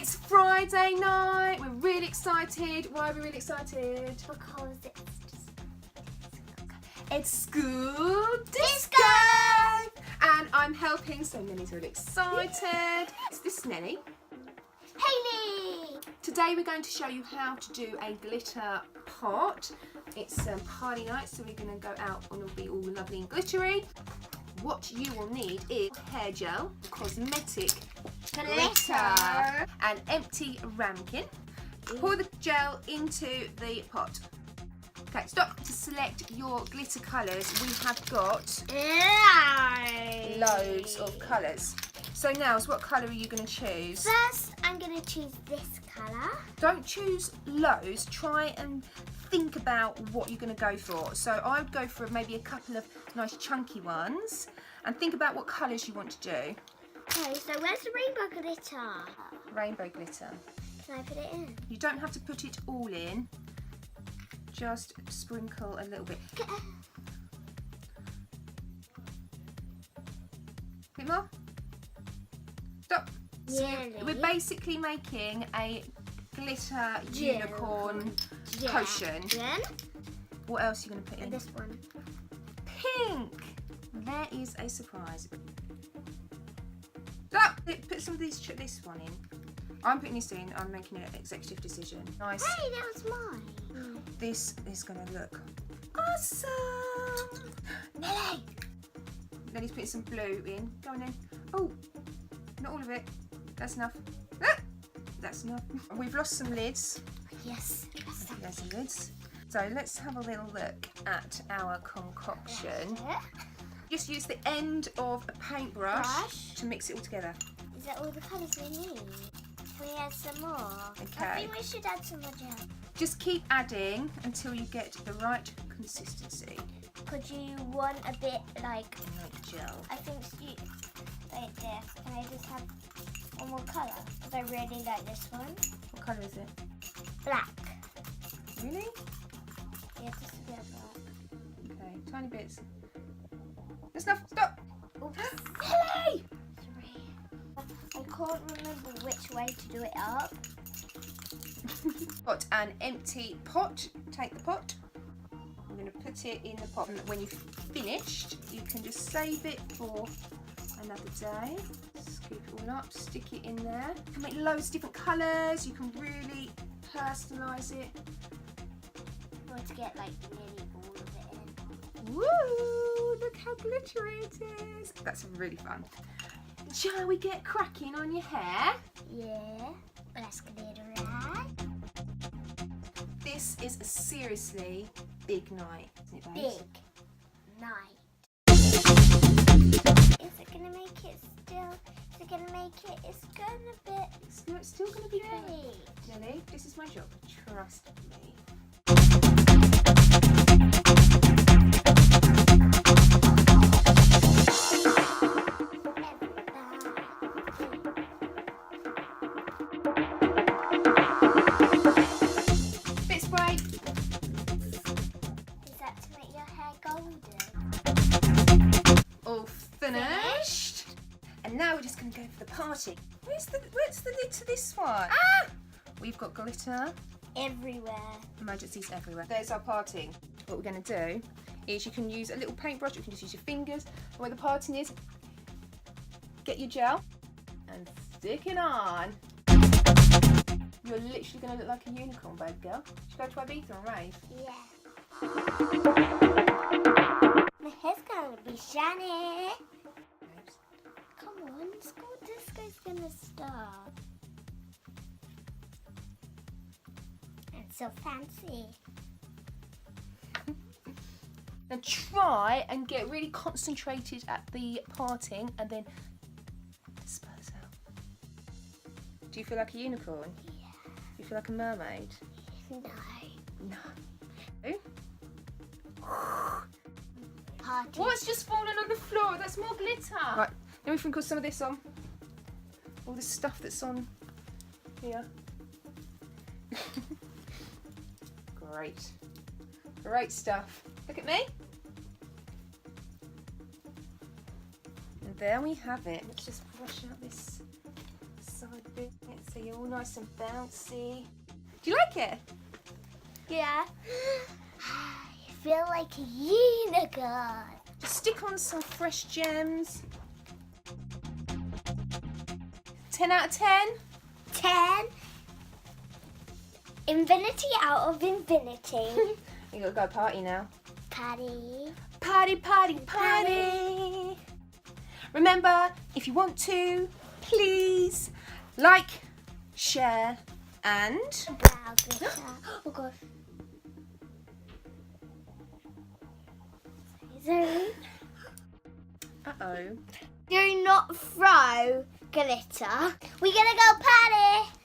It's Friday night. We're really excited. Why are we really excited? Because It's school disco! And I'm helping, so Nelly's really excited. This is Nelly. Hayley! Today we're going to show you how to do a glitter pot. It's party night, so we're going to go out and it'll be all lovely and glittery. What you will need is hair gel, cosmetic glitter, an empty ramekin. Pour the gel into the pot. Okay, stop. To select your glitter colours, we have got loads of colours. So Nels, what colour are you going to choose? First, I'm going to choose this colour. Don't choose loads. Try and think about what you're going to go for. So I would go for maybe a couple of nice chunky ones and think about what colours you want to do. Okay, so where's the rainbow glitter? Rainbow glitter. Can I put it in? You don't have to put it all in. Just sprinkle a little bit. Bit more. Stop. So Really? we're basically making a glitter unicorn potion. Then, What else are you going to put in? this one. Pink. There is a surprise. Stop. Put some of this one in. I'm putting this in. I'm making an executive decision. Nice. Hey, that was mine. This is going to look awesome. Nelly! Nelly's putting some blue in. Go on in. Oh, not all of it. That's enough. Ah, that's enough. We've lost some lids. Yes. There's some lids. So let's have a little look at our concoction. Just use the end of a paintbrush to mix it all together. Is that all the colours we need? Can we add some more? Okay. I think we should add some more gel. Just keep adding until you get the right consistency. Could you want a bit like, Gel. I think you, like this. Can I just have one more colour? Because I really like this one. What colour is it? Black. Really? Yeah, just a bit of black. Okay, tiny bits. That's enough. Stop. Oops. Nelly! Sorry. I can't remember which way to do it up. Got an empty pot. Take the pot. I'm going to put it in the pot. And when you've finished, you can just save it for another day. Scoop it all up, stick it in there. You can make loads of different colours. You can really personalise it. I want to get like nearly all of it in. Woo! Look how glittery it is. That's really fun. Shall we get cracking on your hair? Yeah. Let's glitter it. This is a seriously big night, isn't it, Big babes? night. Is it gonna make it still? Is it gonna make it? It's gonna be. It's still going to be good. Great. Nelly, this is my job. Trust me. Bit spray. Is that to make your hair golden? All finished. And now we're just going to go for the party. Where's the lid to this one? Ah! We've got glitter. Everywhere. Emergencies everywhere. There's our parting. What we're going to do is you can use a little paintbrush, you can just use your fingers. And where the parting is, get your gel and stick it on. You're literally going to look like a unicorn, babe girl. Should we go to Ibiza and rave? Yeah. My hair's gonna be shiny. Come on, school disco's gonna start. It's so fancy. Then try and get really concentrated at the parting and then disperse out. Do you feel like a unicorn? Yeah. You feel like a mermaid? No. No. Party. What's just fallen on the floor? That's more glitter. Right, then we sprinkle some of this on. All this stuff that's on here. Great. Great stuff. Look at me. And there we have it. Let's just brush out this side a bit so you're all nice and bouncy. Do you like it? Yeah. I feel like a unicorn. Just stick on some fresh gems. 10 out of 10? 10. Infinity out of infinity. You gotta go party now. Patty. Party, party, party. Remember, if you want to, please like, share, and Brow glitter. Oh gosh. Sorry. uh-oh. Do not throw glitter. We're gonna go party.